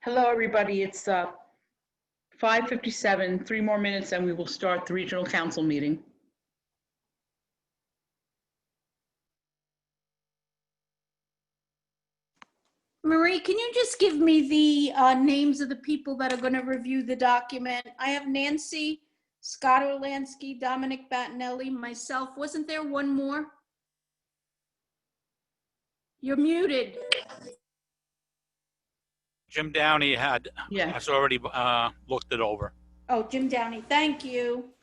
Hello, everybody. It's 5:57, 3 more minutes, and we will start the Regional Council meeting. Marie, can you just give me the names of the people that are going to review the document? I have Nancy, Scott Orlansky, Dominic Battinelli, myself. Wasn't there one more? You're muted. Jim Downey has already looked it over. Oh, Jim Downey, thank you.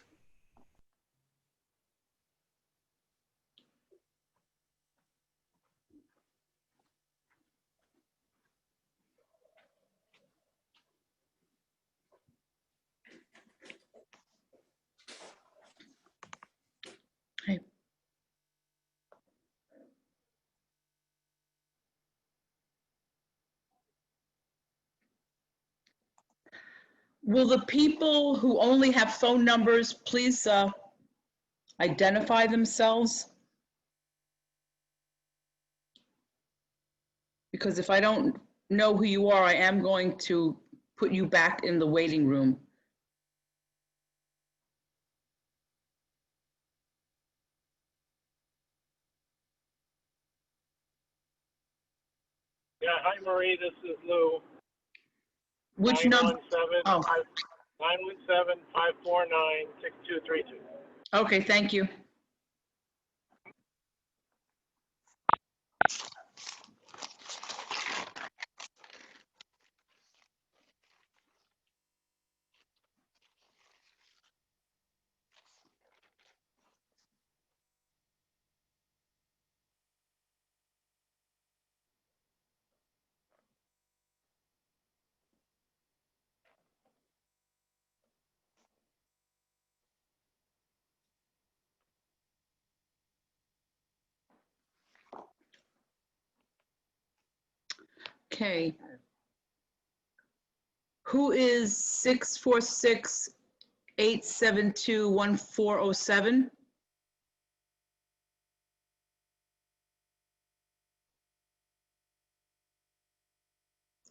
Hey. Will the people who only have phone numbers please identify themselves? Because if I don't know who you are, I am going to put you back in the waiting room. Yeah, hi Marie, this is Lou. Which number? 917-549-6232. Okay, thank you. Okay. Who is 646-872-1407?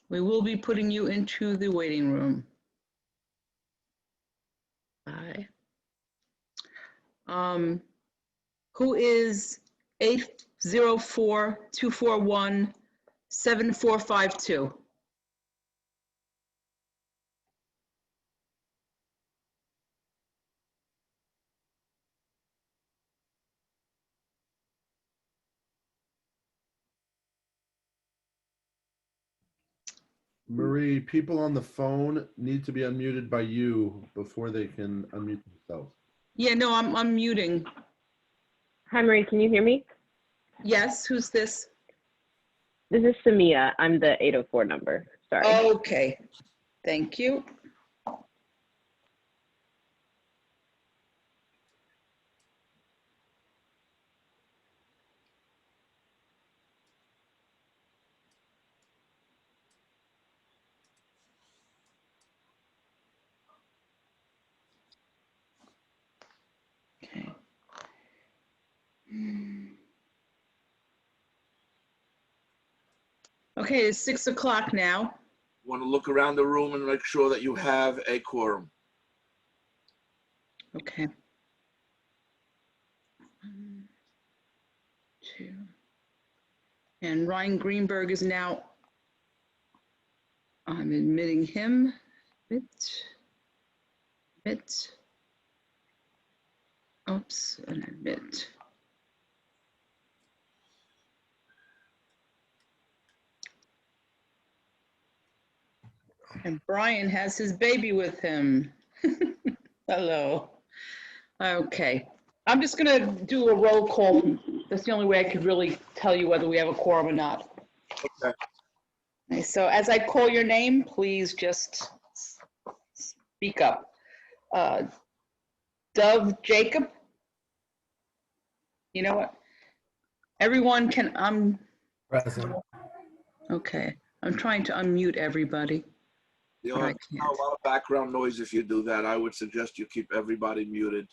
We will be putting you into the waiting room. Bye. Who is 804-241-7452? Marie, people on the phone need to be unmuted by you before they can unmute themselves. Yeah, no, I'm muting. Hi, Marie, can you hear me? Yes, who's this? This is Samia. I'm the 804 number. Sorry. Okay, thank you. Okay. Okay, it's 6 o'clock now. Want to look around the room and make sure that you have a quorum. Okay. 1, 2. And Ryan Greenberg is now, I'm admitting him. Admit. Oops, and admit. And Brian has his baby with him. Hello. Okay. I'm just going to do a roll call. That's the only way I could really tell you whether we have a quorum or not. Okay. Okay, so as I call your name, please just speak up. Dove Jacob. You know what? Everyone can, Present. okay. I'm trying to unmute everybody. You know, a lot of background noise if you do that. I would suggest you keep everybody muted.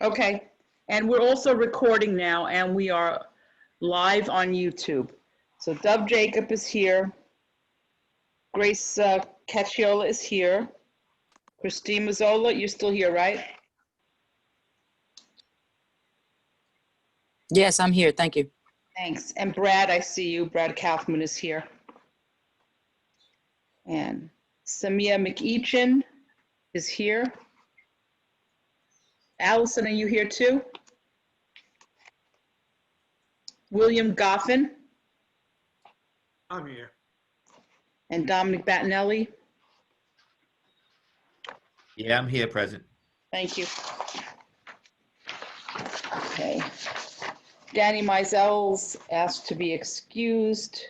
Okay. And we're also recording now, and we are live on YouTube. So Dub Jacob is here. Grace Cacciola is here. Christine Mazzola, you're still here, right? Yes, I'm here. Thank you. Thanks. And Brad, I see you. Brad Kaufman is here. And Samia McEachin is here. Allison, are you here too? William Goffin I'm here. and Dominic Battinelli. Yeah, I'm here, present. Thank you. Okay. Danny Mizell's asked to be excused.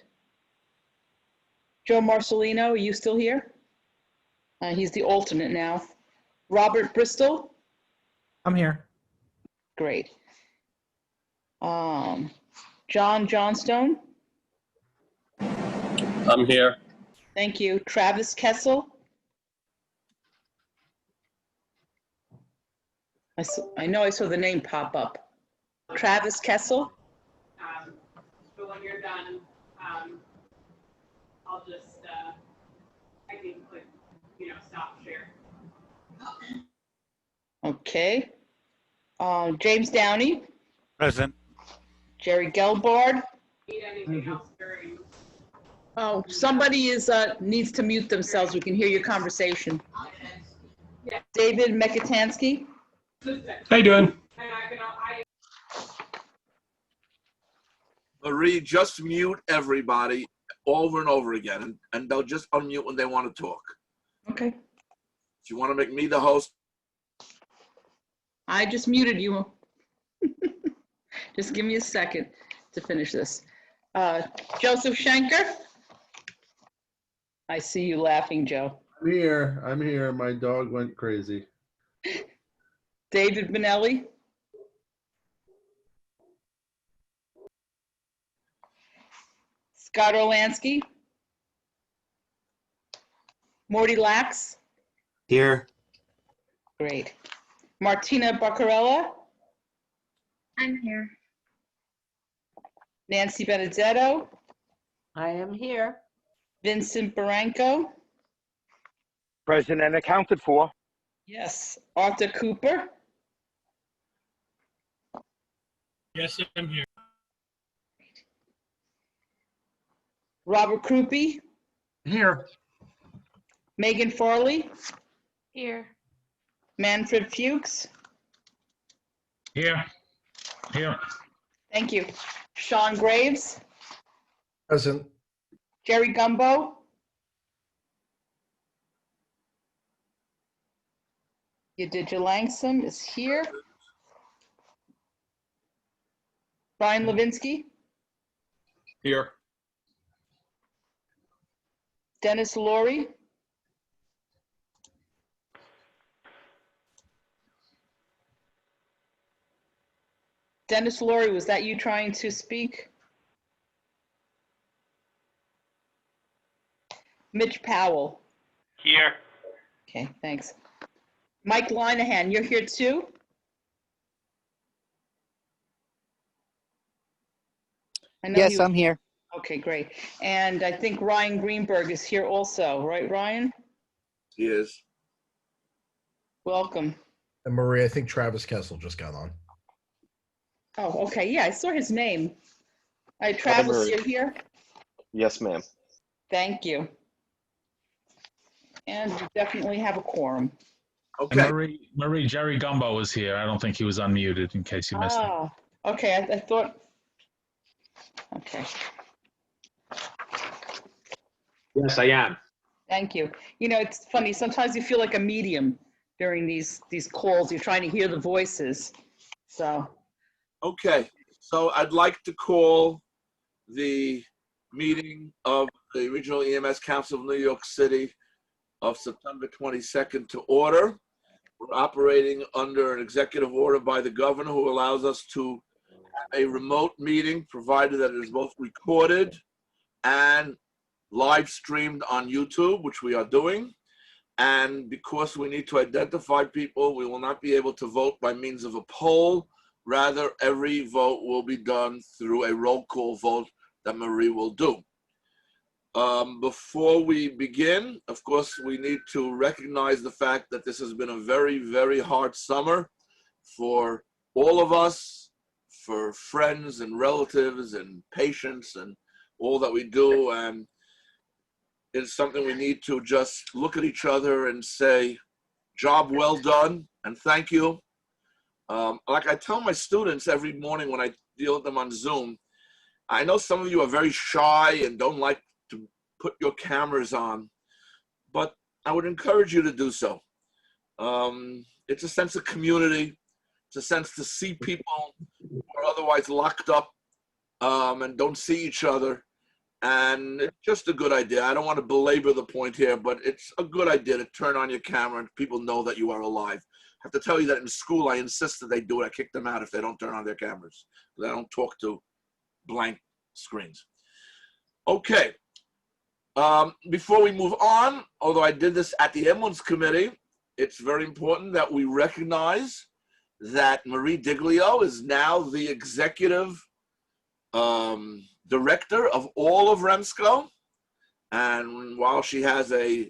Joe Marcelino, are you still here? He's the alternate now. Robert Bristol? I'm here. Great. John Johnstone? I'm here. Thank you. Travis Kessel? I know I saw the name pop up. Travis Kessel? But when you're done, I'll just, I can click, stop share. Okay. James Downey? Present. Jerry Gelbard? Need anything else during? Oh, somebody needs to mute themselves. We can hear your conversation. Yeah. David Mekitansky? How you doing? Marie, just mute everybody over and over again, and they'll just unmute when they want to talk. Okay. If you want to make me the host, I just muted you. Just give me a second to finish this. Joseph Schenker? I see you laughing, Joe. I'm here. I'm here. My dog went crazy. David Benelli? Scott Orlansky? Morty Lax? Here. Great. Martina Baccarella? I'm here. Nancy Benedetto? I am here. Vincent Barranco? Present and accounted for. Yes. Arthur Cooper? Yes, I'm here. Robert Krupe? Here. Megan Farley? Here. Manfred Fuchs? Here. Here. Thank you. Sean Graves? Present. Jerry Gumbo? Yadidja Langsam is here. Brian Levinsky? Here. Dennis Laurie? Dennis Laurie, was that you trying to speak? Mitch Powell? Here. Okay, thanks. Mike Linehan, you're here too? Yes, I'm here. Okay, great. And I think Ryan Greenberg is here also, right, Ryan? he is. Welcome. And Marie, I think Travis Kessel just got on. Oh, okay, yeah, I saw his name. All right, Travis, Marie. you're here? Yes, ma'am. Thank you. And we definitely have a quorum. Okay. Marie, Jerry Gumbo was here. I don't think he was unmuted in case you missed it. Oh, okay, I thought, okay, Yes, I am. thank you. You know, it's funny, sometimes you feel like a medium during these calls. You're trying to hear the voices, so. Okay. So I'd like to call the meeting of the Regional EMS Council of New York City of September 22nd to order. We're operating under an executive order by the governor who allows us to have a remote meeting, provided that it is both recorded and live streamed on YouTube, which we are doing. And because we need to identify people, we will not be able to vote by means of a poll. Rather, every vote will be done through a roll call vote that Marie will do. Before we begin, of course, we need to recognize the fact that this has been a very, very hard summer for all of us, for friends and relatives and patients and all that we do. And it's something we need to just look at each other and say, job well done, and thank you. Like I tell my students every morning when I deal with them on Zoom, I know some of you are very shy and don't like to put your cameras on, but I would encourage you to do so. It's a sense of community. It's a sense to see people who are otherwise locked up and don't see each other. And it's just a good idea. I don't want to belabor the point here, but it's a good idea to turn on your camera and people know that you are alive. I have to tell you that in school, I insist that they do it. I kick them out if they don't turn on their cameras. I don't talk to blank screens. Okay. Before we move on, although I did this at the ambulance committee, it's very important that we recognize that Marie Diglio is now the executive director of all of REMSCO. And while she has a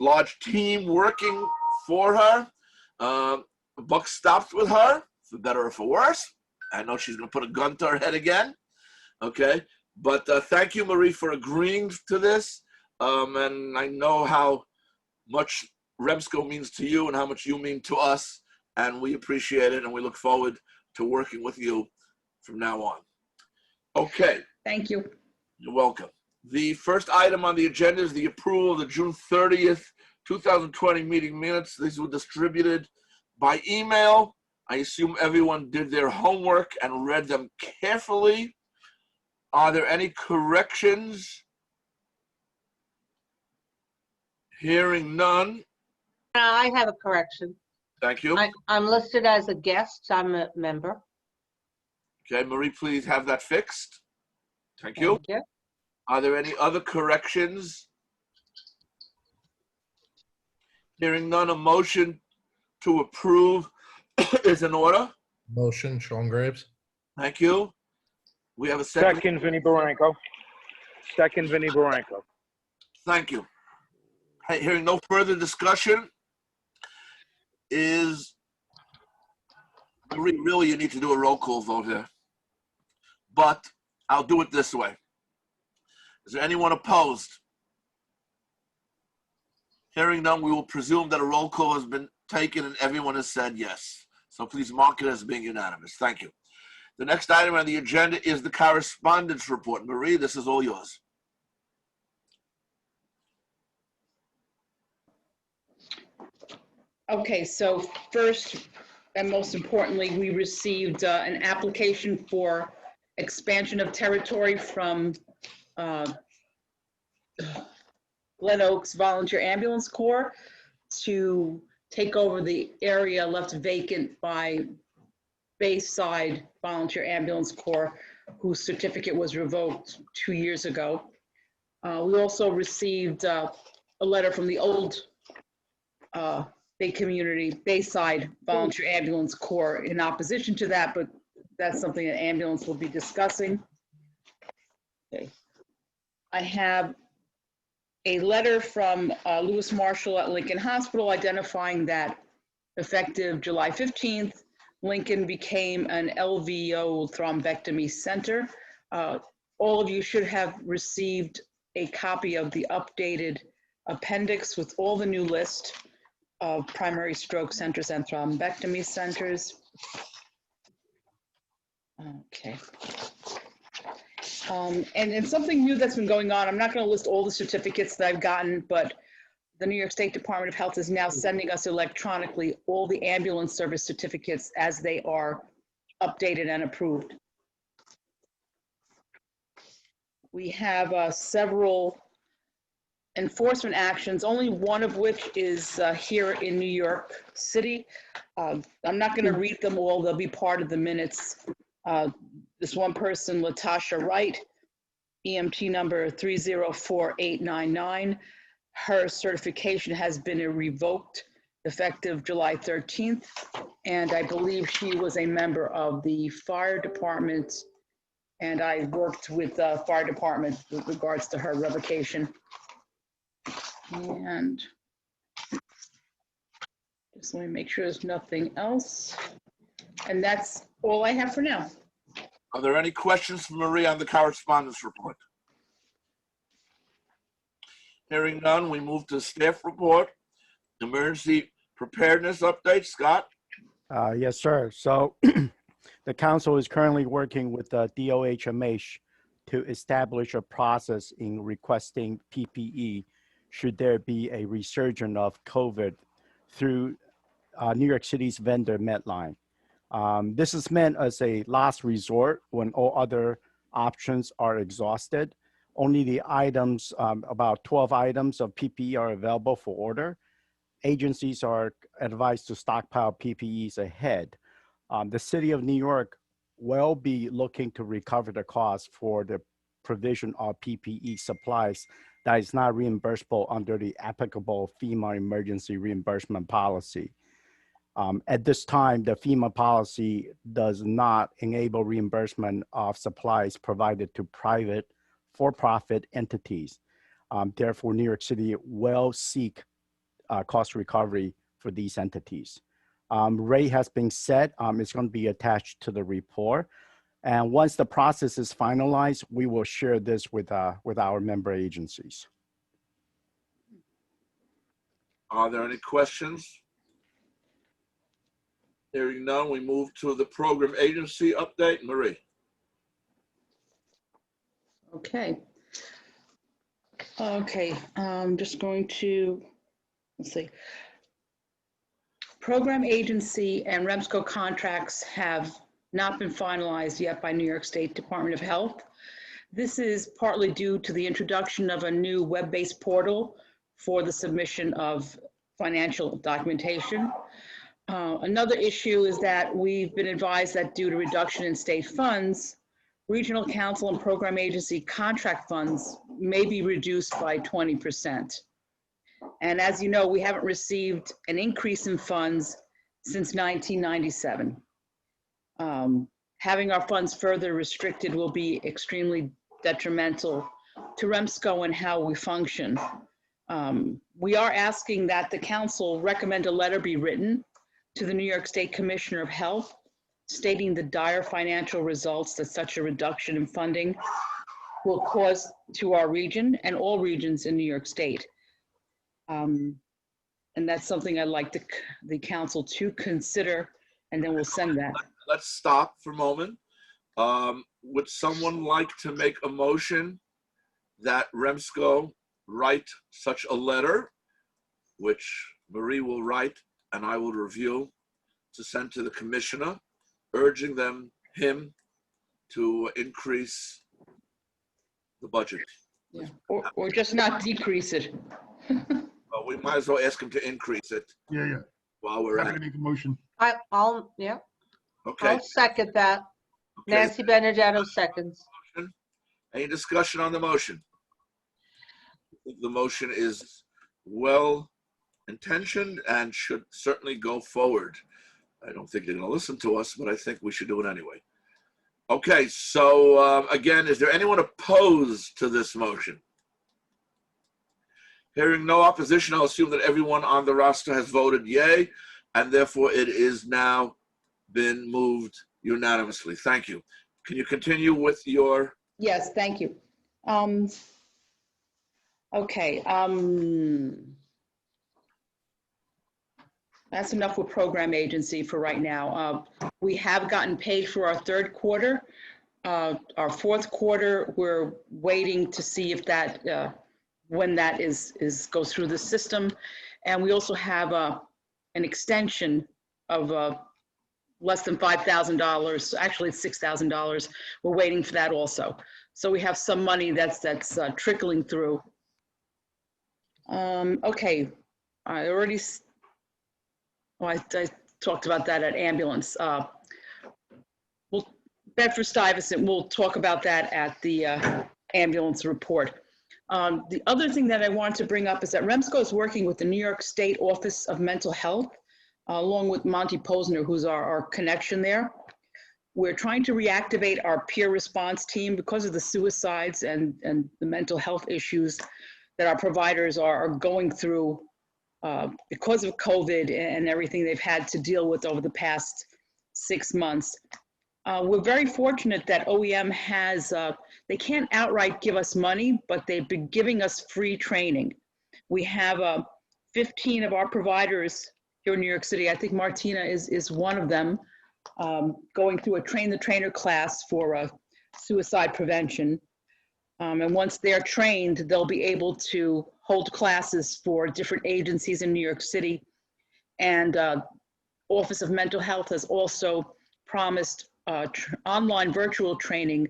large team working for her, the buck stops with her, for better or for worse. I know she's going to put a gun to her head again. Okay. But thank you, Marie, for agreeing to this. And I know how much REMSCO means to you and how much you mean to us. And we appreciate it. And we look forward to working with you from now on. Okay. Thank you. You're welcome. The first item on the agenda is the approval of the June 30th, 2020 meeting minutes. These were distributed by email. I assume everyone did their homework and read them carefully. Are there any corrections? Hearing none. I have a correction. Thank you. I'm listed as a guest. I'm a member. Okay, Marie, please have that fixed. Thank you. Thank you. Are there any other corrections? Hearing none, a motion to approve is in order. Motion, Sean Graves. Thank you. We have a second. Second, Vinnie Baranko. Second, Vinnie Baranko. Thank you. Hey, hearing no further discussion, is Marie, really you need to do a roll call vote here. But I'll do it this way. Is there anyone opposed? Hearing none, we will presume that a roll call has been taken and everyone has said yes. So please mark it as being unanimous. Thank you. The next item on the agenda is the correspondence report. Marie, this is all yours. Okay, so first and most importantly, we received an application for expansion of territory from Glen Oaks Volunteer Ambulance Corps to take over the area left vacant by Bayside Volunteer Ambulance Corps, whose certificate was revoked 2 years ago. We also received a letter from the old Bay Community, Bayside Volunteer Ambulance Corps in opposition to that, but that's something that ambulance will be discussing. Okay. I have a letter from Lewis Marshall at Lincoln Hospital identifying that effective July 15th, Lincoln became an LVO thrombectomy center. All of you should have received a copy of the updated appendix with all the new list of primary stroke centers and thrombectomy centers. Okay. And something new that's been going on, I'm not going to list all the certificates that I've gotten, but the New York State Department of Health is now sending us electronically all the ambulance service certificates as they are updated and approved. We have several enforcement actions, only one of which is here in New York City. I'm not going to read them all. They'll be part of the minutes. This one person, Latasha Wright, EMT number 3048899. Her certification has been revoked effective July 13th. And I believe she was a member of the fire department And I worked with the fire department with regards to her revocation. And just let me make sure there's nothing else. And that's all I have for now. Are there any questions for Marie on the correspondence report? Hearing none, we move to staff report. Emergency preparedness update. Scott? Yes, sir. So the council is currently working with the DOHMH to establish a process in requesting PPE should there be a resurgence of COVID through New York City's vendor Medline. This is meant as a last resort when all other options are exhausted. Only the items, about 12 items of PPE are available for order. Agencies are advised to stockpile PPEs ahead. The City of New York will be looking to recover the cost for the provision of PPE supplies that is not reimbursable under the applicable FEMA emergency reimbursement policy. At this time, the FEMA policy does not enable reimbursement of supplies provided to private for-profit entities. Therefore, New York City will seek cost recovery for these entities. Rate has been set. It's going to be attached to the report. And once the process is finalized, we will share this with our member agencies. Are there any questions? Hearing none, we move to the program agency update. Marie. Okay. Okay, I'm just going to, let's see. Program agency and REMSCO contracts have not been finalized yet by New York State Department of Health. This is partly due to the introduction of a new web-based portal for the submission of financial documentation. Another issue is that we've been advised that due to reduction in state funds, regional council and program agency contract funds may be reduced by 20%. And as you know, we haven't received an increase in funds since 1997. Having our funds further restricted will be extremely detrimental to REMSCO and how we function. We are asking that the council recommend a letter be written to the New York State Commissioner of Health, stating the dire financial results that such a reduction in funding will cause to our region and all regions in New York State. And that's something I'd like the council to consider, and then we'll send that. Let's stop for a moment. Would someone like to make a motion that REMSCO write such a letter, which Marie will write and I will review, to send to the commissioner, urging him to increase the budget? Yeah. Or just not decrease it. Well, we might as well ask him to increase it. Yeah. While we're at Happy it. to make a motion. I'll Okay. second that. Okay. Nancy Benedetto seconds. Any discussion on the motion? The motion is well intentioned and should certainly go forward. I don't think they're going to listen to us, but I think we should do it anyway. Okay, so again, is there anyone opposed to this motion? Hearing no opposition, I'll assume that everyone on the roster has voted yay, and therefore it is now been moved unanimously. Thank you. Can you continue with your? Yes, thank you. Okay. That's enough with program agency for right now. We have gotten paid for our third quarter. Our fourth quarter, we're waiting to see if that, when that goes through the system. And we also have an extension of less than $5,000, actually it's $6,000. We're waiting for that also. So we have some money that's trickling through. Okay, I already, I talked about that at ambulance. Bedford-Stuyvesant, we'll talk about that at the ambulance report. The other thing that I want to bring up is that REMSCO is working with the New York State Office of Mental Health, along with Monty Posner, who's our connection there. we're trying to reactivate our peer response team because of the suicides and the mental health issues that our providers are going through because of COVID and everything they've had to deal with over the past 6 months. We're very fortunate that OEM has, they can't outright give us money, but they've been giving us free training. We have 15 of our providers here in New York City. I think Martina is one of them, going through a train the trainer class for suicide prevention. And once they're trained, they'll be able to hold classes for different agencies in New York City. And Office of Mental Health has also promised online virtual training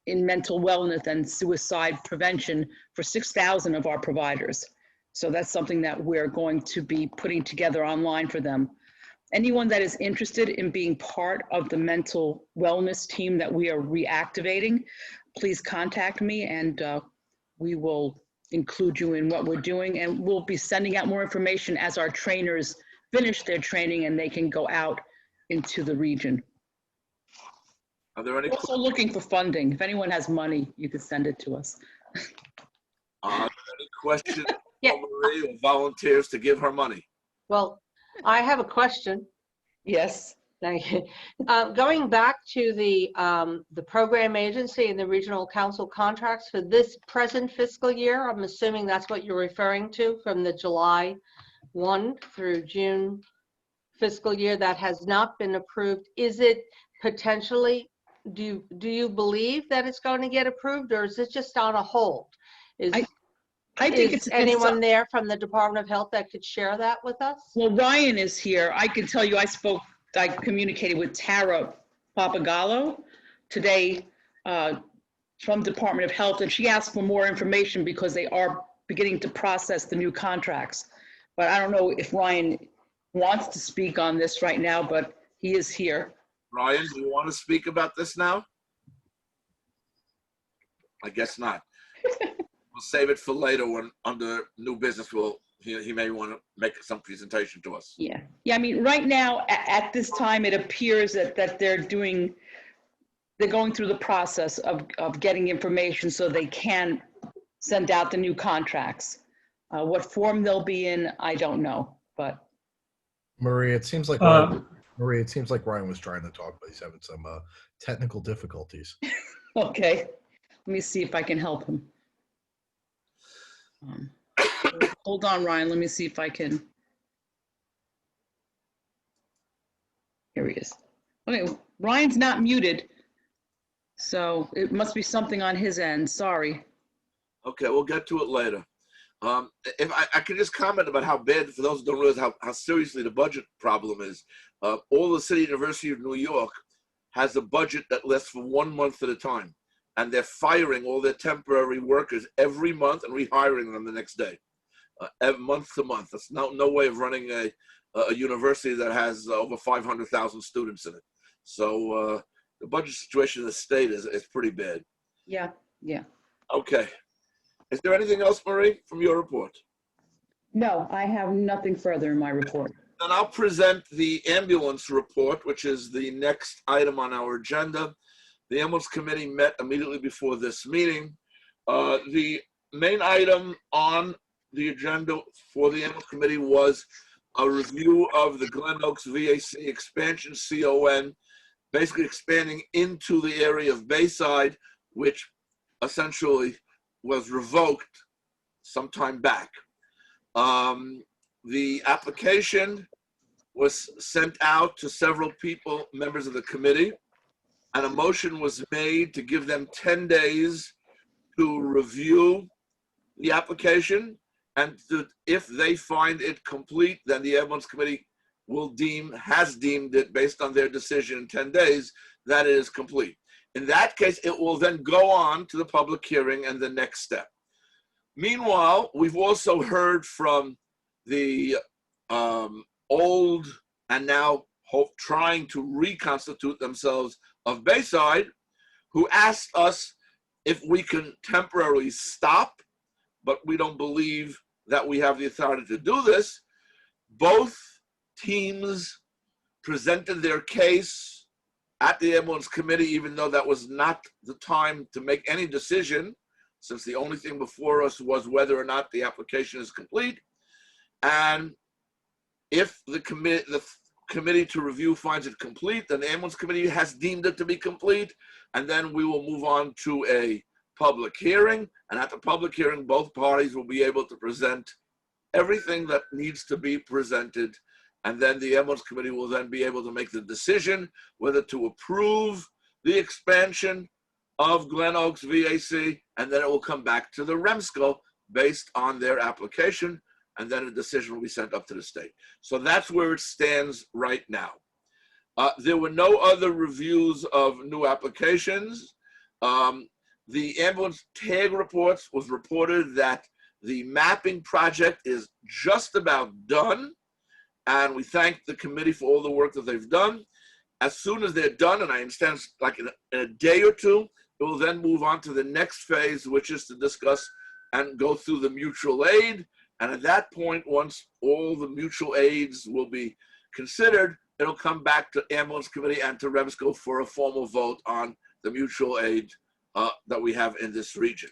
in mental wellness and suicide prevention for 6,000 of our providers. So that's something that we're going to be putting together online for them. Anyone that is interested in being part of the mental wellness team that we are reactivating, please contact me and we will include you in what we're doing, and we'll be sending out more information as our trainers finish their training and they can go out into the region. Are there any Also looking for funding. If anyone has money, you could send it to us. any questions Yeah. for Marie or volunteers to give her money? Well, I have a question. Yes. Thank you. Going back to the program agency and the regional council contracts for this present fiscal year, I'm assuming that's what you're referring to, from the July 1 through June fiscal year that has not been approved. Is it potentially, do you believe that it's going to get approved, or is it just on a hold? I think Is it's anyone there from the Department of Health that could share that with us? Well, Ryan is here. I can tell you, I communicated with Tara Papagallo today from Department of Health, and she asked for more information because they are beginning to process the new contracts. But I don't know if Ryan wants to speak on this right now, but he is here. Ryan, do you want to speak about this now? I guess not. We'll save it for later when under new business he may want to make some presentation to us. Yeah. Yeah, I mean, right now, at this time, it appears that they're going through the process of getting information so they can send out the new contracts. What form they'll be in, I don't know, but. Marie, it seems like Ryan was trying to talk, but he's having some technical difficulties. Okay, let me see if I can help him. Hold on, Ryan. Let me see if I can. Here he is. Okay, Ryan's not muted, so it must be something on his end. Sorry. Okay, we'll get to it later. If I could just comment about how bad, for those who don't realize how seriously the budget problem is. All the City University of New York has a budget that lasts for 1 month at a time. And they're firing all their temporary workers every month and rehiring them the next day, month to month. That's no way of running a university that has over 500,000 students in it. So the budget situation in the state is pretty bad. Yeah, yeah. Okay. Is there anything else, Marie, from your report? No, I have nothing further in my report. Then I'll present the ambulance report, which is the next item on our agenda. The ambulance committee met immediately before this meeting. The main item on the agenda for the ambulance committee was a review of the Glen Oaks VAC expansion, CON, basically expanding into the area of Bayside, which essentially was revoked some time back. The application was sent out to several people, members of the committee, and a motion was made to give them 10 days to review the application, and if they find it complete, then the ambulance committee has deemed it, based on their decision in 10 days, that it is complete. In that case, it will then go on to the public hearing and the next step. Meanwhile, we've also heard from the old and now trying to reconstitute themselves of Bayside, who asked us if we can temporarily stop, but we don't believe that we have the authority to do this. Both teams presented their case at the ambulance committee, even though that was not the time to make any decision, since the only thing before us was whether or not the application is complete. And if the committee to review finds it complete, then the ambulance committee has deemed it to be complete, and then we will move on to a public hearing. And at the public hearing, both parties will be able to present everything that needs to be presented, and then the ambulance committee will then be able to make the decision whether to approve the expansion of Glen Oaks VAC, and then it will come back to the REMSCO based on their application, and then a decision will be sent up to the state. So that's where it stands right now. There were no other reviews of new applications. The ambulance tag reports was reported that the mapping project is just about done, and we thank the committee for all the work that they've done. As soon as they're done, and I understand it's like in a day or two, it will then move on to the next phase, which is to discuss and go through the mutual aid. And at that point, once all the mutual aids will be considered, it'll come back to ambulance committee and to REMSCO for a formal vote on the mutual aid that we have in this region.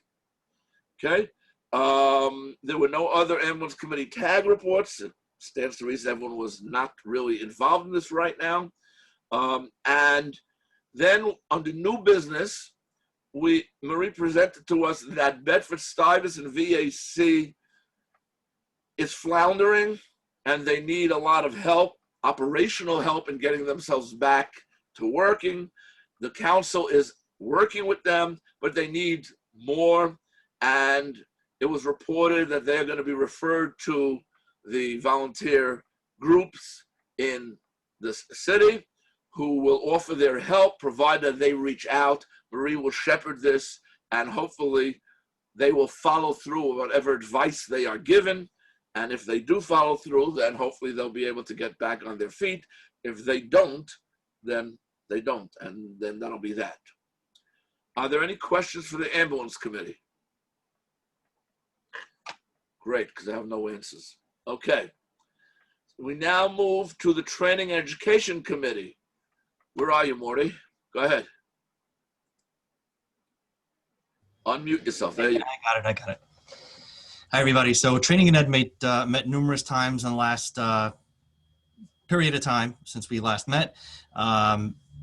Okay. There were no other ambulance committee tag reports. It stands to reason everyone was not really involved in this right now. And then under new business, Marie presented to us that Bedford-Stuyvesant VAC is floundering, and they need a lot of help, operational help, in getting themselves back to working. The council is working with them, but they need more, and it was reported that they're going to be referred to the volunteer groups in the city who will offer their help, provided they reach out. Marie will shepherd this, and hopefully they will follow through with whatever advice they are given. And if they do follow through, then hopefully they'll be able to get back on their feet. If they don't, then they don't, and then that'll be that. Are there any questions for the ambulance committee? Great, because I have no answers. Okay. We now move to the Training and Education Committee. Where are you, Morty? Go ahead. Unmute yourself. There you go. I got it. Hi, everybody. So Training and Ed met numerous times in the last period of time since we last met.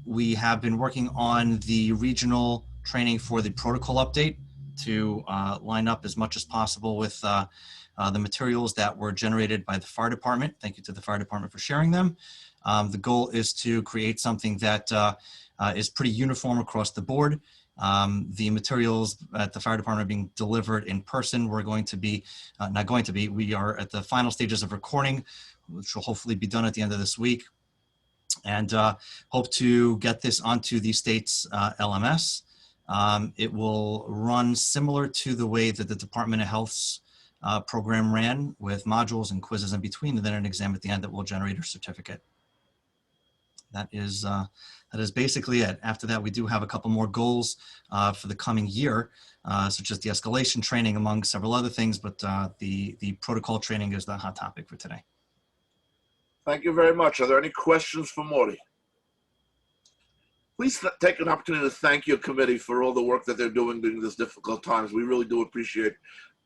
We have been working on the regional training for the protocol update to line up as much as possible with the materials that were generated by the fire department. Thank you to the fire department for sharing them. The goal is to create something that is pretty uniform across the board. The materials at the fire department are being delivered in person. We're going to be, we are at the final stages of recording, which will hopefully be done at the end of this week, and hope to get this onto the state's LMS. It will run similar to the way that the Department of Health's program ran, with modules and quizzes in between, and then an exam at the end that will generate a certificate. That is basically it. After that, we do have a couple more goals for the coming year, such as the escalation training, among several other things, but the protocol training is the hot topic for today. Thank you very much. Are there any questions for Morty? Please take an opportunity to thank your committee for all the work that they're doing during these difficult times. We really do appreciate.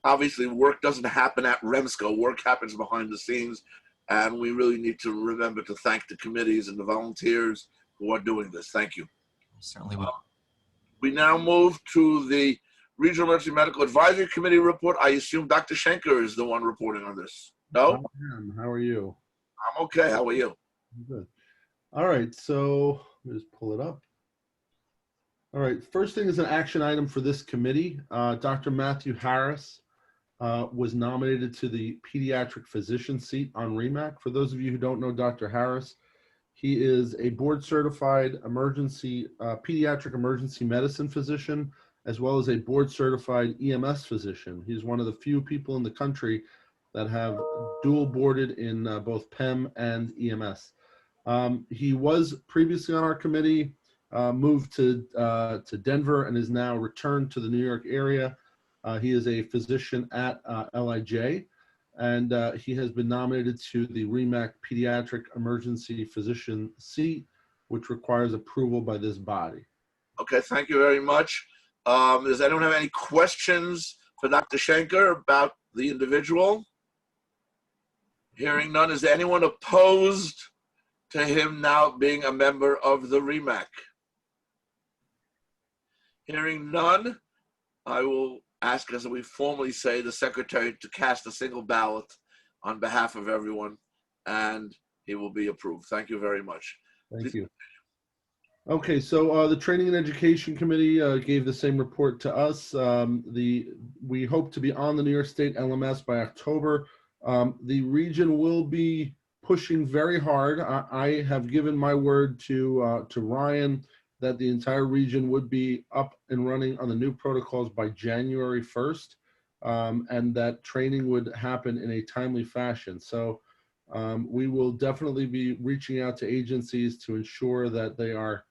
Obviously, work doesn't happen at REMSCO. Work happens behind the scenes, and we really need to remember to thank the committees and the volunteers who are doing this. Thank you. Certainly will. We now move to the Regional Emergency Medical Advisory Committee report. I assume Dr. Schenker is the one reporting on this. No? I am. How are you? I'm okay. How are you? Good. All right, so let me just pull it up. All right, first thing is an action item for this committee. Dr. Matthew Harris was nominated to the pediatric physician seat on REMAC. For those of you who don't know Dr. Harris, he is a board certified pediatric emergency medicine physician, as well as a board certified EMS physician. He's one of the few people in the country that have dual boarded in both PEM and EMS. He was previously on our committee, moved to Denver, and is now returned to the New York area. He is a physician at LIJ, and he has been nominated to the REMAC Pediatric Emergency Physician seat. which requires approval by this body. Okay, thank you very much. Does anyone have any questions for Dr. Schenker about the individual? Hearing none, is there anyone opposed to him now being a member of the REMAC? Hearing none, I will ask, as we formally say, the secretary to cast a single ballot on behalf of everyone, and he will be approved. Thank you very much. Thank you. Okay, so the Training and Education Committee gave the same report to us. We hope to be on the New York State LMS by October. The region will be pushing very hard. I have given my word to Ryan that the entire region would be up and running on the new protocols by January 1st, and that training would happen in a timely fashion. So we will definitely be reaching out to agencies to ensure that they are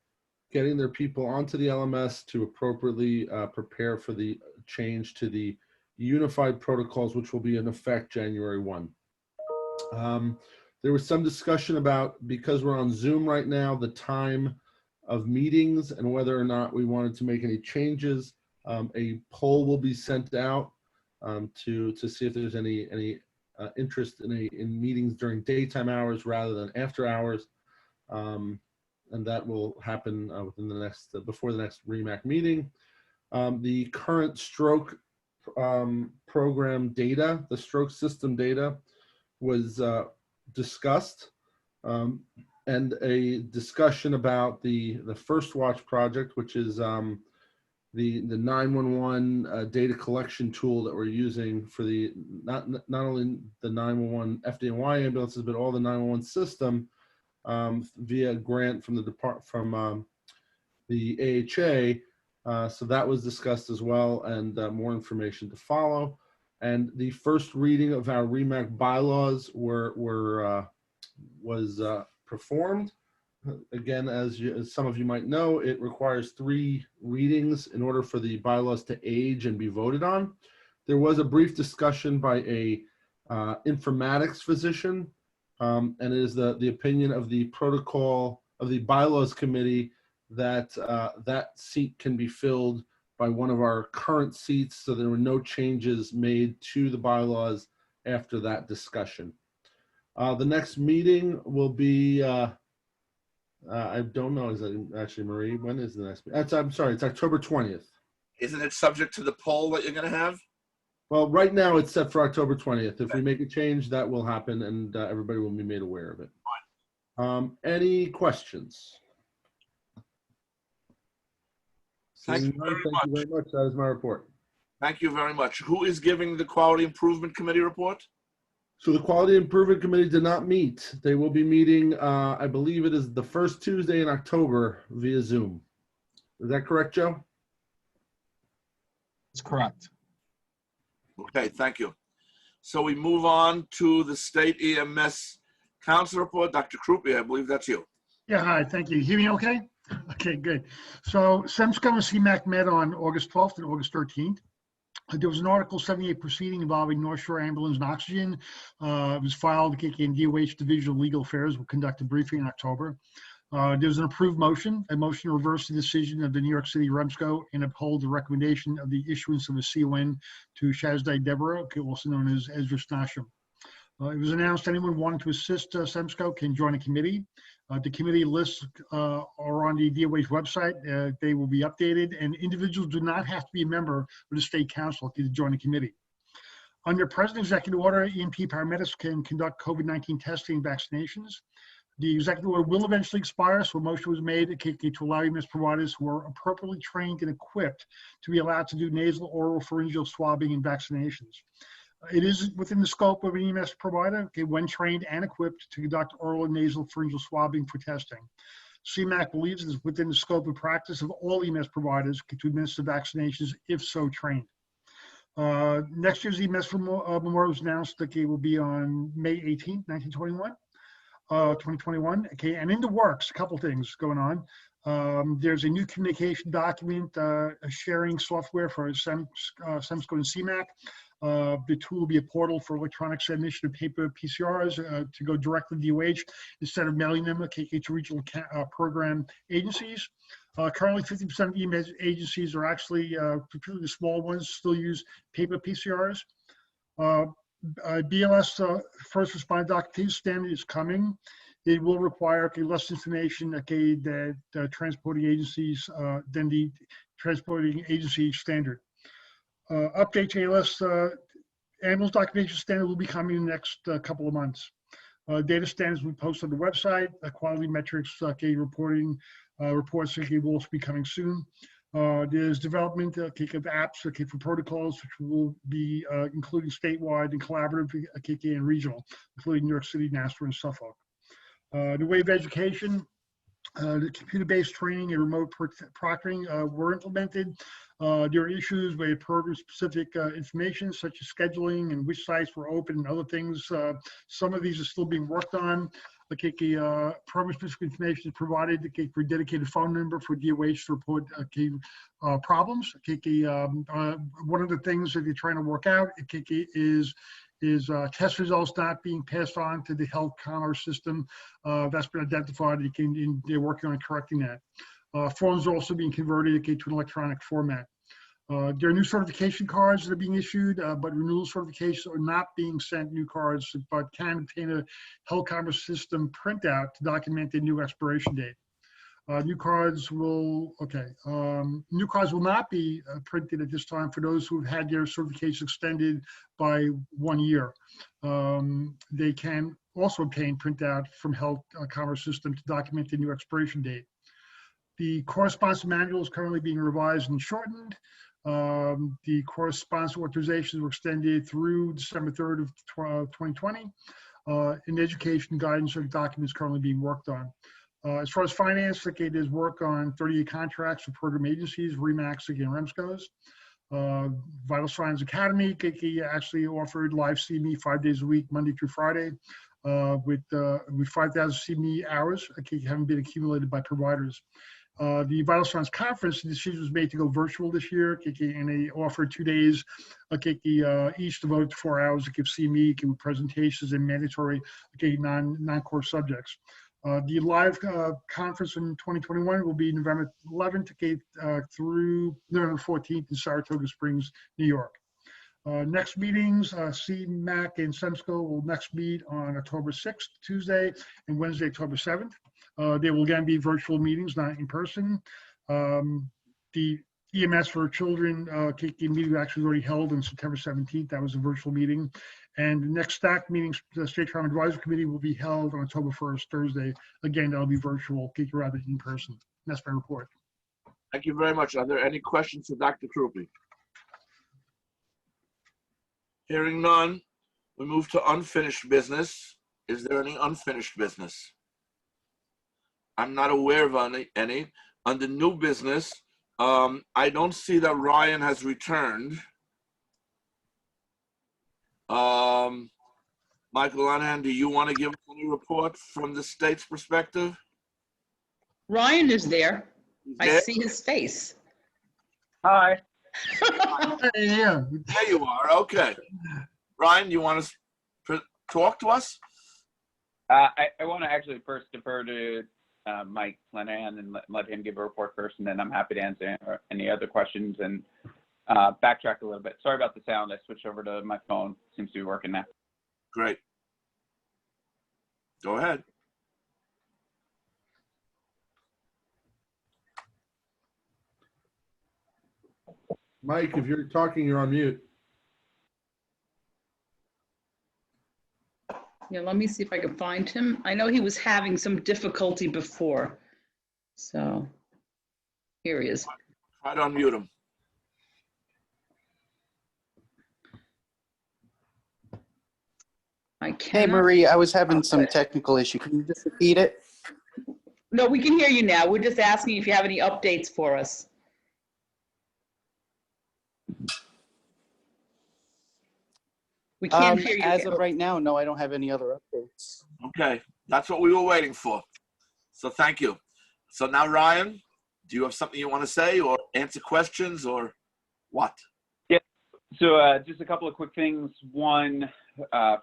getting their people onto the LMS to appropriately prepare for the change to the unified protocols, which will be in effect January 1. There was some discussion about, because we're on Zoom right now, the time of meetings and whether or not we wanted to make any changes. A poll will be sent out to see if there's any interest in meetings during daytime hours rather than after hours. And that will happen within the next, before the next REMAC meeting. The current stroke program data, the stroke system data, was discussed, and a discussion about the First Watch project, which is the 911 data collection tool that we're using for the not only the 911 FDNY ambulances, but all the 911 system, via a grant from the AHA. So that was discussed as well, and more information to follow. And the first reading of our REMAC bylaws was performed. Again, as some of you might know, it requires 3 readings in order for the bylaws to age and be voted on. There was a brief discussion by a informatics physician, and it is the opinion of the protocol of the bylaws committee that that seat can be filled by one of our current seats, so there were no changes made to the bylaws after that discussion. The next meeting will be, I don't know, is that actually, Marie, when is the next meeting? I'm sorry, it's October 20th. Isn't it subject to the poll that you're going to have? Well, right now it's set for October 20th. If we make a change, that will happen, and everybody will be made aware of it. Any questions? Thank you very much. That is my report. Thank you very much. Who is giving the Quality Improvement Committee report? So the Quality Improvement Committee did not meet. They will be meeting, I believe it is the first Tuesday in October via Zoom. Is that correct, Joe? That's correct. Okay, thank you. So we move on to the State EMS Council report. Dr. Krupe, I believe that's you. Yeah, hi, thank you. Hear me okay? Okay, good. So SEMSCO and CMAC met on August 12th and August 13th. There was an Article 78 proceeding involving North Shore Ambulance and Oxygen. It was filed. The KK and DOH Division of Legal Affairs will conduct a briefing in October. There was an approved motion, a motion to reverse the decision of the New York City REMSCO and uphold the recommendation of the issuance of a CON to Shazday Deborah, also known as Ezra Snasham. It was announced anyone wanting to assist SEMSCO can join a committee. The committee lists are on the DOH website. They will be updated, and individuals do not have to be a member of the State Council to join the committee. Under present executive order, EMT paramedics can conduct COVID-19 testing and vaccinations. The executive order will eventually expire, so a motion was made to allow EMS providers who are appropriately trained and equipped to be allowed to do nasal, oral, pharyngeal swabbing and vaccinations. It is within the scope of an EMS provider, when trained and equipped, to conduct oral and nasal pharyngeal swabbing for testing. CMAC believes it is within the scope of practice of all EMS providers to administer vaccinations if so trained. Next year's EMS Memorial was announced that it will be on May 18, 2021. Okay, and in the works, a couple things going on. There's a new communication document sharing software for SEMSCO and CMAC. The tool will be a portal for electronic submission of paper PCRs to go directly to DOH instead of mailing them to regional program agencies. Currently, 50% of EMS agencies are actually, particularly the small ones, still use paper PCRs. BLS first responder documentation standard is coming. It will require less information that transporting agencies than the transporting agency standard. Update to ALS ambulance documentation standard will be coming in the next couple of months. Data standards will be posted on the website. Quality metrics reporting reports will also be coming soon. There's development of apps for protocols, which will be including statewide and collaborative and regional, including New York City, Nassau, and Suffolk. The wave education, the computer-based training and remote proctoring were implemented. There are issues with program-specific information, such as scheduling and which sites were open and other things. Some of these are still being worked on. Program-specific information is provided for a dedicated phone number for DOH to report problems. One of the things that they're trying to work out is test results not being passed on to the health commerce system. That's been identified. They're working on correcting that. Forms are also being converted to an electronic format. There are new certification cards that are being issued, but renewal certifications are not being sent new cards, but can obtain a health commerce system printout to document the new expiration date. New cards will not be printed at this time for those who have had their certification extended by 1 year. They can also obtain printout from health commerce system to document the new expiration date. The correspondence manual is currently being revised and shortened. The correspondence authorizations were extended through December 3rd of 2020. And education guidance documents currently being worked on. As far as finance, there's work on 38 contracts for program agencies, REMAX and REMSCOs. Vital Signs Academy actually offered live CME 5 days a week, Monday through Friday, with 5,000 CME hours having been accumulated by providers. The Vital Signs Conference, the decision was made to go virtual this year, and they offered 2 days, each devoted to 4 hours to give CME, give presentations and mandatory non-core subjects. The live conference in 2021 will be November 11th through November 14th in Saratoga Springs, New York. Next meetings, CMAC and SEMSCO will next meet on October 6th, Tuesday, and Wednesday, October 7th. They will again be virtual meetings, not in person. The EMS for Children meeting actually already held on September 17th. That was a virtual meeting. And the next STAC meetings, the State Trauma Advisory Committee, will be held on October 1st, Thursday. Again, that'll be virtual, rather than in person. That's my report. Thank you very much. Are there any questions for Dr. Krupe? Hearing none, we move to unfinished business. Is there any unfinished business? I'm not aware of any. Under new business, I don't see that Ryan has returned. Michael Lanahan, do you want to give us any report from the state's perspective? Ryan is there. I see his face. Hi. Yeah. There you are. Okay. Ryan, you want to talk to us? I want to actually first defer to Mike Lanahan and let him give a report first, and then I'm happy to answer any other questions and backtrack a little bit. Sorry about the sound. I switched over to my phone. Seems to be working now. Great. Go ahead. Mike, if you're talking, you're on mute. Yeah, let me see if I can find him. I know he was having some difficulty before. So here he is. Try to unmute him. Hey, Marie, I was having some technical issue. Can you just repeat it? No, we can hear you now. We're just asking if you have any updates for us. We can't hear you. As of right now, no, I don't have any other updates. Okay, that's what we were waiting for. So thank you. So now, Ryan, do you have something you want to say or answer questions or what? Yeah. So just a couple of quick things. One,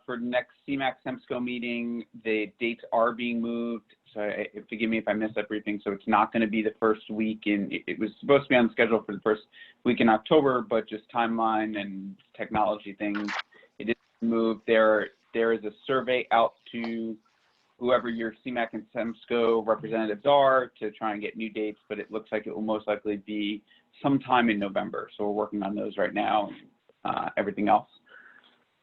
for next CMAC SEMSCO meeting, the dates are being moved. So forgive me if I missed that briefing. So it's not going to be the first week it was supposed to be on the schedule for the first week in October, but just timeline and technology things, it is moved. There is a survey out to whoever your CMAC and SEMSCO representatives are to try and get new dates, but it looks like it will most likely be sometime in November. So we're working on those right now, everything else.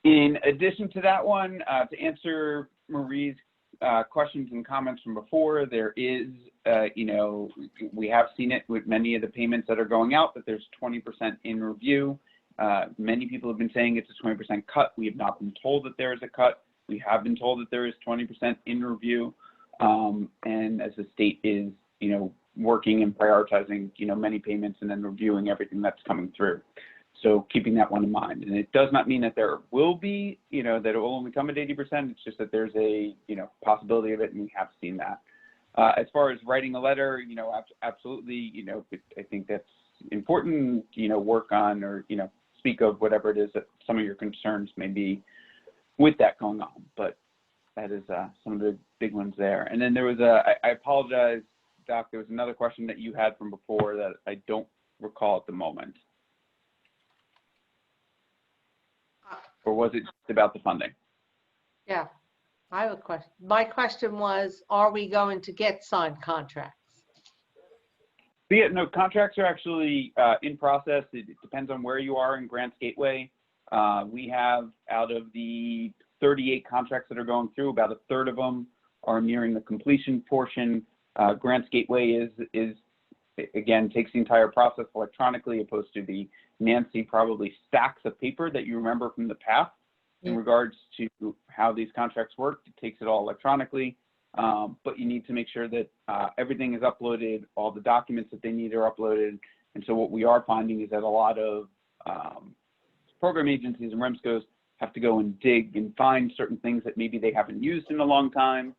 In addition to that one, to answer Marie's questions and comments from before, there is, we have seen it with many of the payments that are going out, that there's 20% in review. Many people have been saying it's a 20% cut. We have not been told that there is a cut. We have been told that there is 20% in review. And as the state is, working and prioritizing, many payments and then reviewing everything that's coming through. So keeping that one in mind. And it does not mean that there will be, that it will only come at 80%. It's just that there's a, possibility of it, and we have seen that. As far as writing a letter, absolutely, I think that's important, work on or, speak of whatever it is that some of your concerns may be with that going on. But that is some of the big ones there. And then there was I apologize, Doc, there was another question that you had from before that I don't recall at the moment. Or was it just about the funding? Yeah, I have a question. My question was, are we going to get signed contracts? Yeah, no, contracts are actually in process. It depends on where you are in Grants Gateway. We have, out of the 38 contracts that are going through, about a third of them are nearing the completion portion. Grants Gateway is again, takes the entire process electronically, opposed to the Nancy probably stacks of paper that you remember from the past in regards to how these contracts work. It takes it all electronically, but you need to make sure that everything is uploaded, all the documents that they need are uploaded. And so what we are finding is that a lot of program agencies and REMSCOs have to go and dig and find certain things that maybe they haven't used in a long time,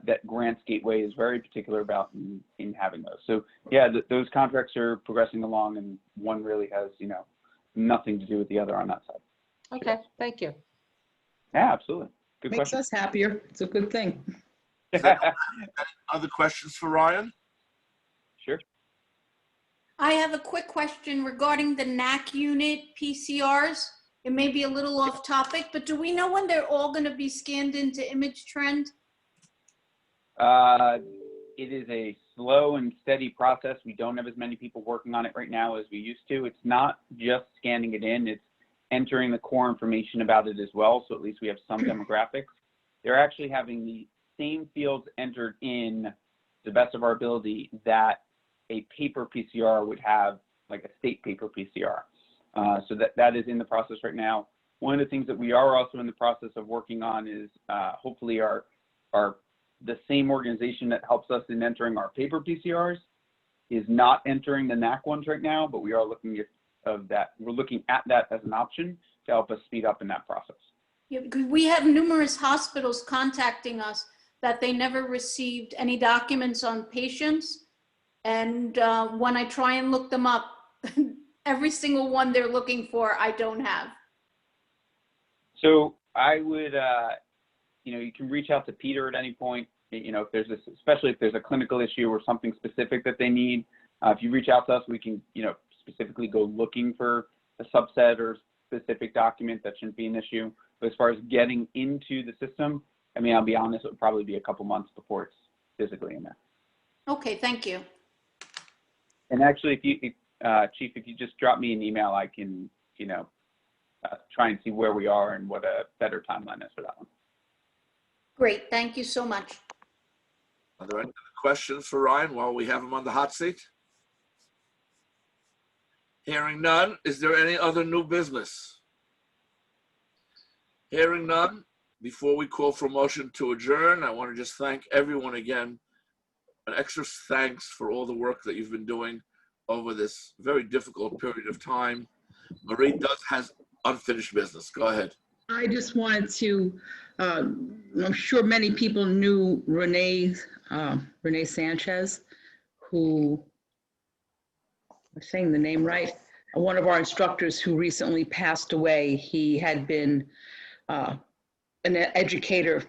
that Grants Gateway is very particular about in having those. So yeah, those contracts are progressing along, and one really has, nothing to do with the other on that side. Okay, thank you. Yeah, absolutely. Good Makes question. us happier. It's a good thing. Other questions for Ryan? Sure. I have a quick question regarding the NAC unit PCRs. It may be a little off topic, but do we know when they're all going to be scanned into Image Trend? It is a slow and steady process. We don't have as many people working on it right now as we used to. It's not just scanning it in, it's entering the core information about it as well. So at least we have some demographics. They're actually having the same fields entered in, to the best of our ability, that a paper PCR would have, like a state paper PCR. So that is in the process right now. One of the things that we are also in the process of working on is hopefully the same organization that helps us in entering our paper PCRs is not entering the NAC ones right now, but we are looking at that. We're looking at that as an option to help us speed up in that process. Yeah, because we have numerous hospitals contacting us that they never received any documents on patients. And when I try and look them up, every single one they're looking for, I don't have. So I would, you can reach out to Peter at any point, if there's this, especially if there's a clinical issue or something specific that they need. If you reach out to us, we can, specifically go looking for a subset or specific document. That shouldn't be an issue. But as far as getting into the system, I'll be honest, it would probably be a couple months before it's physically in there. Okay, thank you. And actually, Chief, if you just drop me an email, I can, try and see where we are and what a better timeline is for that one. Great, thank you so much. Are there any other questions for Ryan while we have him on the hot seat? Hearing none, is there any other new business? Hearing none, before we call for a motion to adjourn, I want to just thank everyone again. An extra thanks for all the work that you've been doing over this very difficult period of time. Marie has unfinished business. Go ahead. I just wanted to, I'm sure many people knew Renee Sanchez, who, am I saying the name right? one of our instructors who recently passed away. He had been an educator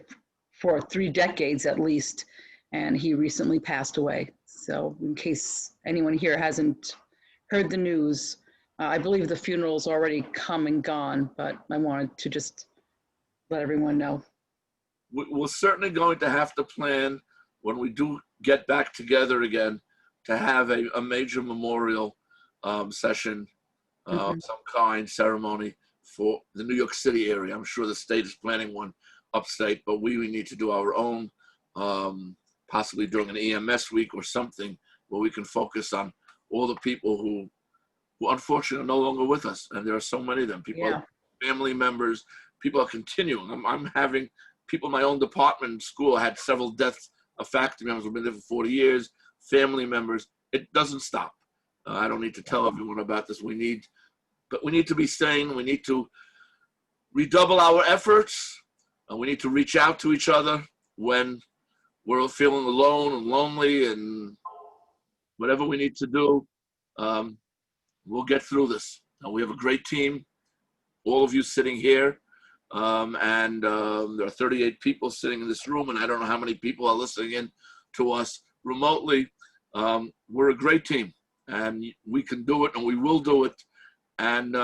for 3 decades at least, and he recently passed away. So in case anyone here hasn't heard the news, I believe the funeral's already come and gone, but I wanted to just let everyone know. We're certainly going to have to plan when we do get back together again to have a major memorial session of some kind, ceremony for the New York City area. I'm sure the state is planning one upstate, but we need to do our own, possibly during an EMS week or something where we can focus on all the people who unfortunately are no longer with us. And there are so many of them. People, family members, people are continuing. I'm having people in my own department in school. I had several deaths of faculty members who've been there for 40 years, family members. It doesn't stop. I don't need to tell everyone about this. But we need to be sane. We need to redouble our efforts. We need to reach out to each other when we're feeling alone and lonely, and whatever we need to do, we'll get through this. We have a great team, all of you sitting here, and there are 38 people sitting in this room, and I don't know how many people are listening in to us remotely. We're a great team, and we can do it, and we will do it, and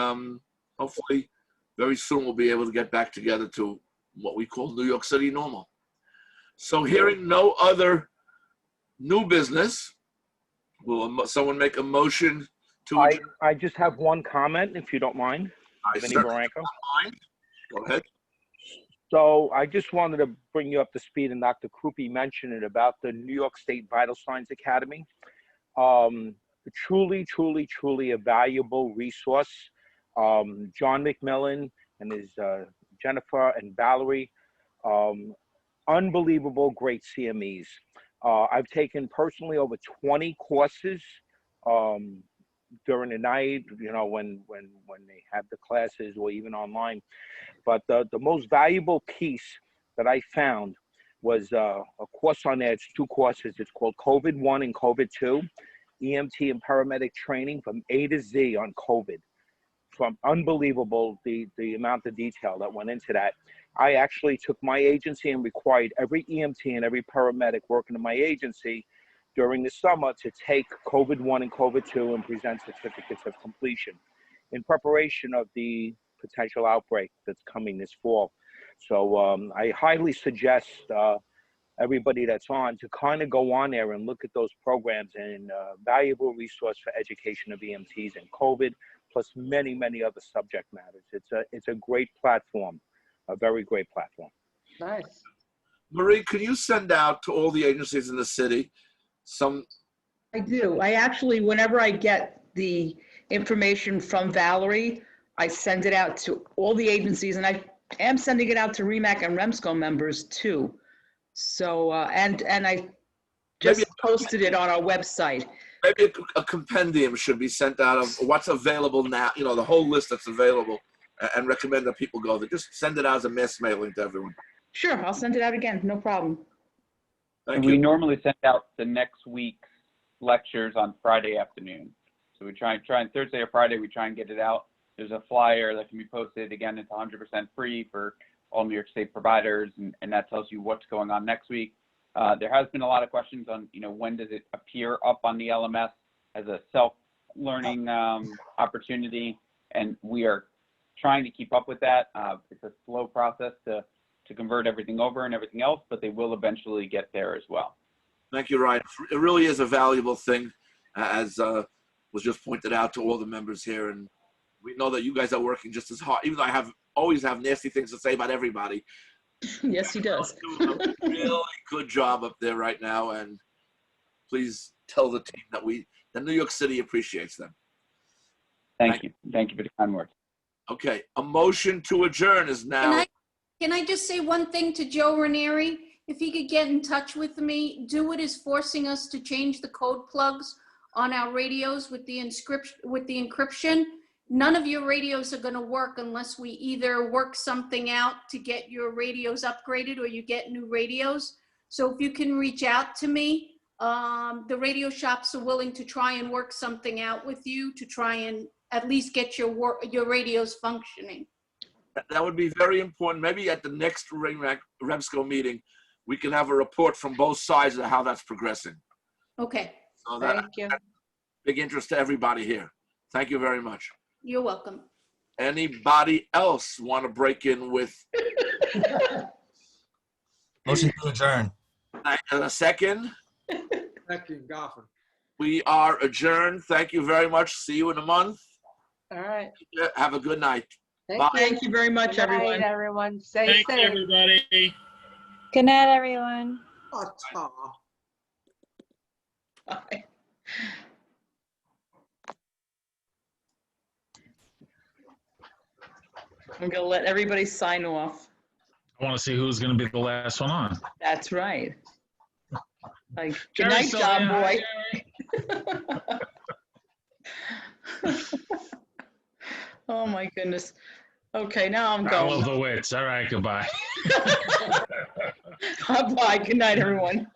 hopefully very soon we'll be able to get back together to what we call New York City normal. So hearing no other new business, will someone make a motion to? I just have one comment, if you don't mind. Vinny Barranco. Go ahead. So I just wanted to bring you up to speed, and Dr. Krupe mentioned it about the New York State Vital Signs Academy. Truly a valuable resource. John McMillan and his Jennifer and Valerie, unbelievable great CMEs. I've taken personally over 20 courses during the night, you know, when they have the classes or even online. But the most valuable piece that I found was a course on there. It's 2 courses. It's called COVID-1 and COVID-2, EMT and paramedic training from A to Z on COVID. From unbelievable, the amount of detail that went into that. I actually took my agency and required every EMT and every paramedic working in my agency during the summer to take COVID-1 and COVID-2 and present certificates of completion in preparation of the potential outbreak that's coming this fall. So I highly suggest everybody that's on to kind of go on there and look at those programs, and valuable resource for education of EMTs and COVID, plus many other subject matters. It's a great platform, a very great platform. Nice. Marie, can you send out to all the agencies in the city some? I do. I actually, whenever I get the information from Valerie, I send it out to all the agencies, and I am sending it out to REMAC and REMSCO members too. So, and I just posted it on our website. Maybe a compendium should be sent out of what's available now, you know, the whole list that's available, and recommend that people go there. Just send it out as a mass mailing to everyone. Sure, I'll send it out again, no problem. Thank we you. normally send out the next week's lectures on Friday afternoon. So we try on Thursday or Friday, we try and get it out. There's a flyer that can be posted. Again, it's 100% free for all New York State providers, and that tells you what's going on next week. There has been a lot of questions on, you know, when does it appear up on the LMS as a self-learning opportunity, and we are trying to keep up with that. It's a slow process to convert everything over and everything else, but they will eventually get there as well. Thank you, Ryan. It really is a valuable thing, as was just pointed out to all the members here, and we know that you guys are working just as hard, even though I always have nasty things to say about everybody. Yes, he does. Doing a really good job up there right now, and please tell the team that New York City appreciates them. Thank you. Thank you for the kind words. Okay, a motion to adjourn is now. Can I just say one thing to Joe Ranieri? If he could get in touch with me, DoIT is forcing us to change the code plugs on our radios with the encryption. None of your radios are going to work unless we either work something out to get your radios upgraded or you get new radios. So if you can reach out to me, the radio shops are willing to try and work something out with you to try and at least get your radios functioning. That would be very important. Maybe at the next REMSCO meeting, we can have a report from both sides of how that's progressing. Okay, So Thank you. that's big interest to everybody here. Thank you very much. you're welcome. Anybody else want to break in with Motion to adjourn. a second? Second, Goffin. We are adjourned. Thank you very much. See you in a month. All right. Have a good night. Thank you very much, Good night, everyone. everyone. Stay Thank you, safe. everybody. Good night, everyone. Bye. I'm gonna let everybody sign off. I want to see who's going to be the last one on. That's right. Like, good Jerry's night, still John here. boy. Oh my goodness. Okay, now I'm I love going. the wits. All right, goodbye. Bye. Good night, everyone.